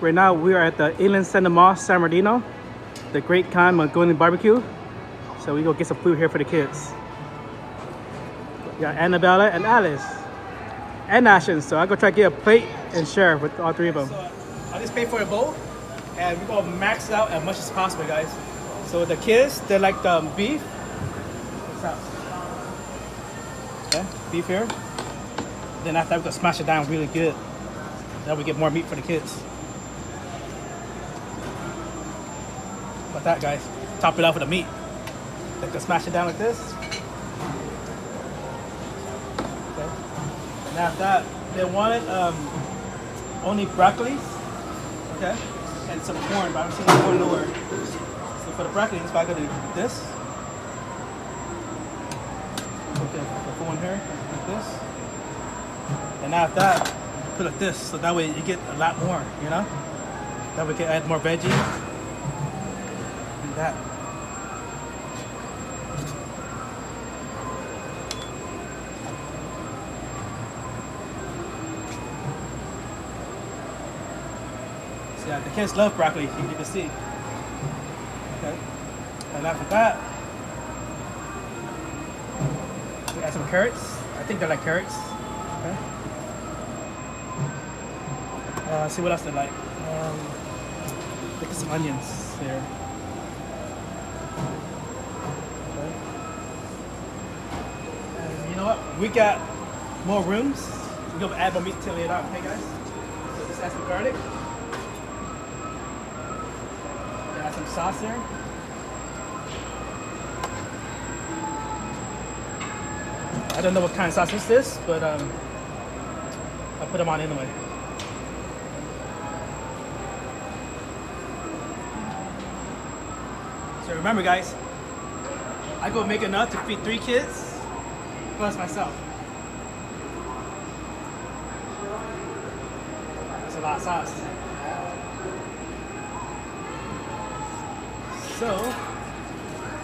Right now we are at the Inland Center Mall, San Bernardino, the Great Khan Mongolian BBQ. So we go get some food here for the kids. We got Annabella and Alice and Ashton. So I go try to get a plate and share with all three of them. So I just paid for a bowl, and we're gonna max it out as much as possible, guys. So the kids, they like the beef. What's up? Okay, beef here. Then after that, we're gonna smash it down really good. Then we get more meat for the kids. Like that, guys. Top it off with the meat. Then can smash it down like this. Okay. And after that, they wanted only broccoli, okay, and some corn, but I don't see the corn nowhere. So for the broccoli, I'm gonna do this. Okay, the corn here, like this. And after that, put it like this, so that way you get a lot more, you know? That way we can add more veggies. That. So yeah, the kids love broccoli, you can see. Okay. And after that, we add some carrots. I think they like carrots. Okay. Let's see what else they like. Look at some onions here. You know what? We got more rooms. We're gonna add more meat till later on, okay, guys? So just add some garlic. Add some sauce there. I don't know what kind of sauce this is, but I'll put them on anyway. So remember, guys, I go make enough to feed 3 kids. Plus myself. That's a lot of sauce. So,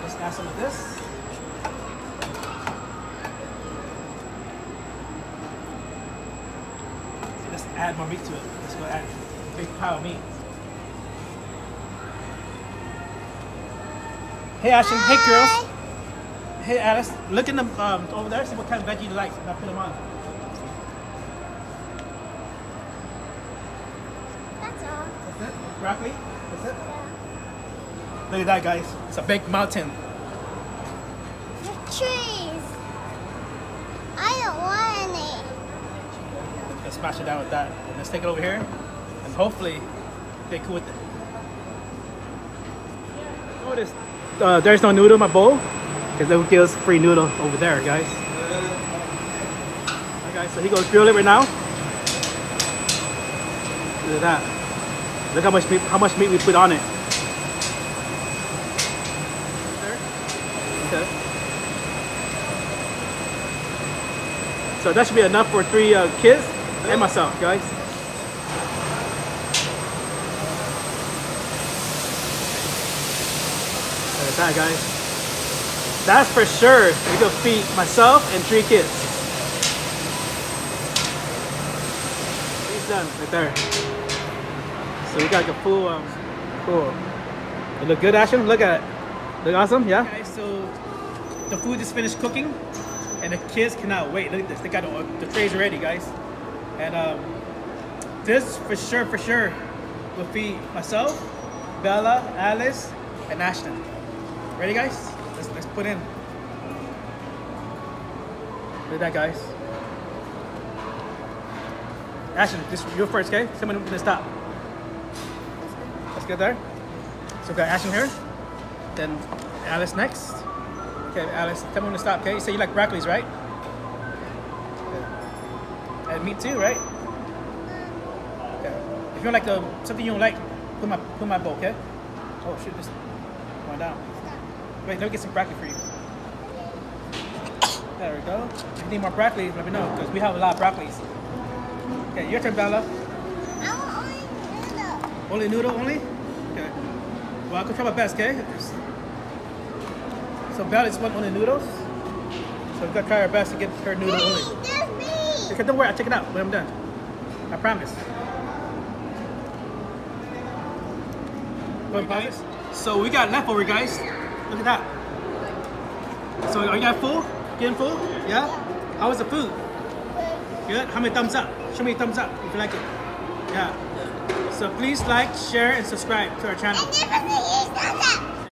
let's add some of this. Let's add more meat to it. Let's go add a big pile of meat. Hey Ashton, hey girls. Hey Alice, look in the over there, see what kind of veggie you like, and I'll put them on. That's all. That's it? Broccoli? That's it? Yeah. Look at that, guys. It's a big mountain. The trees. I don't want any. Let's smash it down with that. And let's take it over here, and hopefully they're cool with it. Notice there's no noodle in my bowl. Because they will give us free noodle over there, guys. Alright, guys, so he goes grill it right now. Look at that. Look how much meat we put on it. Okay. So that should be enough for 3 kids and myself, guys. Look at that, guys. That's for sure. We go feed myself and 3 kids. He's done right there. So we got like a full, cool. It look good, Ashton? Look at it. Look awesome, yeah? Okay, so the food just finished cooking, and the kids cannot wait. Look at this. They got the trays ready, guys. And this for sure will feed myself, Bella, Alice, and Ashton. Ready, guys? Let's put in. Look at that, guys. Ashton, this you're first, okay? Tell me when to stop. Let's get there. So we got Ashton here. Then Alice next. Okay, Alice, tell me when to stop, okay? You say you like broccolis, right? Okay. And meat too, right? Okay. If you don't like something you don't like, put my bowl, okay? Oh shoot, this going down. Wait, let me get some broccoli for you. There we go. If you need more broccoli, let me know, because we have a lot of broccolis. Okay, your turn, Bella. I want only noodle. Only noodle, only? Okay. Well, I can try my best, okay? So Bella just want only noodles. So we're gonna try our best to get her noodle only. There's me. Okay, don't worry, I'll check it out when I'm done. I promise. guys. So we got leftover, guys. Look at that. So are you guys full? Getting full? Yeah? How was the food? Good? How many thumbs up? Show me a thumbs up if you like it. Yeah. So please like, share, and subscribe to our channel. And give us a huge thumbs up.